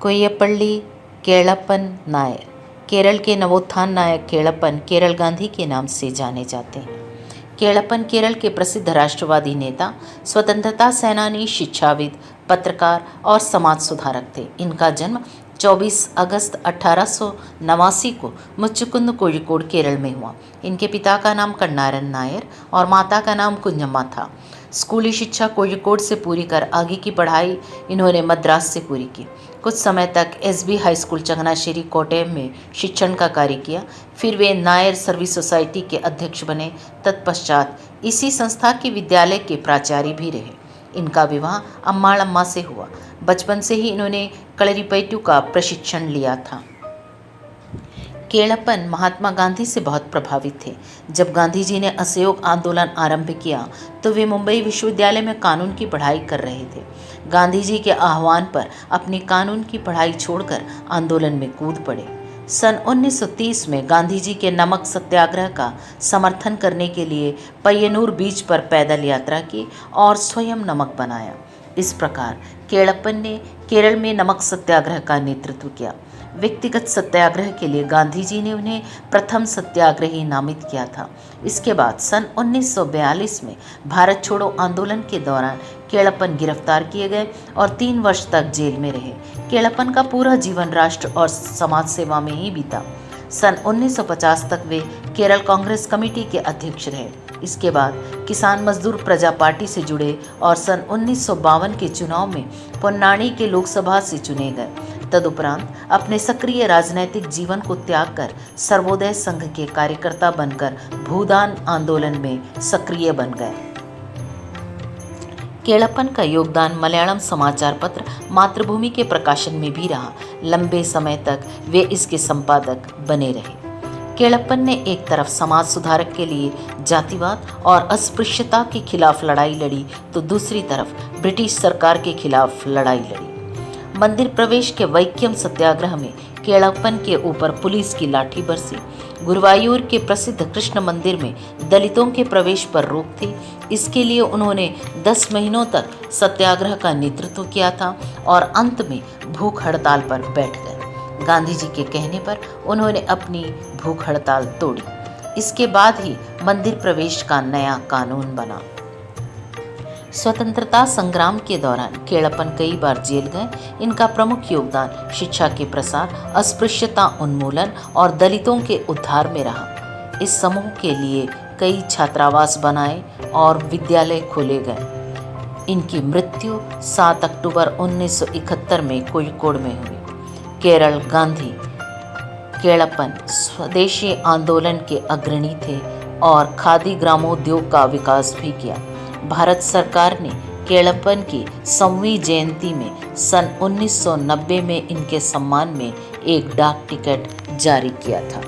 कोय्यपल्ली केळप्पन नायर। केरल के नवोत्थान नायक केळप्पन केरल गांधी के नाम से जाने जाते हैं। केळप्पन केरल के प्रसिद्ध राष्ट्रवादी नेता, स्वतंत्रता सेनानी, शिक्षाविद, पत्रकार और समाज सुधारक थे। इनका जन्म 24 अगस्त 1889 को मुच्चुकुंद कोझिकोड केरल में हुआ। इनके पिता का नाम कन्नारन नायर और माता का नाम कुंजम्मा था। स्कूली शिक्षा कोझिकोड से पूरी कर आगे की पढ़ाई इन्होंने मद्रास से पूरी की। कुछ समय तक एसबी हाई स्कूल चंगनाश्शेरी कोट्टयम में शिक्षण का कार्य किया। फिर वे नायर सर्विस सोसाइटी के अध्यक्ष बने। तत्पश्चात इसी संस्था के विद्यालय के प्राचार्य भी रहे। इनका विवाह अम्माळम्मा से हुआ। बचपन से ही इन्होंने कलरीपयट्टू का प्रशिक्षण लिया था। केळप्पन महात्मा गांधी से बहुत प्रभावित थे। जब गांधी जी ने असहयोग आंदोलन आरंभ किया तो वे मुंबई विश्वविद्यालय में कानून की पढ़ाई कर रहे थे। गांधी जी के आह्वान पर अपनी कानून की पढ़ाई छोड़कर आंदोलन में कूद पड़े। सन 1930 में गांधी जी के नमक सत्याग्रह का समर्थन करने के लिए पय्यनूर बीच पर पैदल यात्रा की और स्वयं नमक बनाया। इस प्रकार केळप्पन ने केरल में नमक सत्याग्रह का नेतृत्व किया। व्यक्तिगत सत्याग्रह के लिए गांधी जी ने उन्हें प्रथम सत्याग्रही नामित किया था। इसके बाद सन 1942 में भारत छोड़ो आंदोलन के दौरान केळप्पन गिरफ्तार किए गए और 3 वर्ष तक जेल में रहे। केळप्पन का पूरा जीवन राष्ट्र और समाज सेवा में ही बीता। सन 1950 तक वे केरल कांग्रेस कमेटी के अध्यक्ष रहे। इसके बाद किसान मजदूर प्रजा पार्टी से जुड़े और सन 1952 के चुनाव में पोन्नानी के लोकसभा से चुने गए। तदुपरांत अपने सक्रिय राजनैतिक जीवन को त्याग कर सर्वोदय संघ के कार्यकर्ता बनकर भूदान आंदोलन में सक्रिय बन गए। केळप्पन का योगदान मलयालम समाचार पत्र मातृभूमि के प्रकाशन में भी रहा। लंबे समय तक वे इसके संपादक बने रहे। केळप्पन ने एक तरफ समाज सुधारक के लिए जातिवाद और अस्पृश्यता के खिलाफ लड़ाई लड़ी तो दूसरी तरफ ब्रिटिश सरकार के खिलाफ लड़ाई लड़ी। मंदिर प्रवेश के वैक्यम सत्याग्रह में केळप्पन के ऊपर पुलिस की लाठी बरसी। गुरुवायूर के प्रसिद्ध कृष्ण मंदिर में दलितों के प्रवेश पर रोक थी। इसके लिए उन्होंने 10 महीनों तक सत्याग्रह का नेतृत्व किया था और अंत में भूख हड़ताल पर बैठ गए। गांधी जी के कहने पर उन्होंने अपनी भूख हड़ताल तोड़ी। इसके बाद ही मंदिर प्रवेश का नया कानून बना। स्वतंत्रता संग्राम के दौरान केळप्पन कई बार जेल गए। इनका प्रमुख योगदान शिक्षा के प्रसार, अस्पृश्यता उन्मूलन और दलितों के उद्धार में रहा। इस समूह के लिए कई छात्रावास बनाए और विद्यालय खोले गए। इनकी मृत्यु 7 अक्टूबर 1971 में कोझिकोड में हुई। केरल गांधी केळप्पन स्वदेशी आंदोलन के अग्रणी थे और खादी ग्रामोद्योग का विकास भी किया। भारत सरकार ने केळप्पन की 100वीं जयंती में सन 1990 में इनके सम्मान में एक डाक टिकट जारी किया था।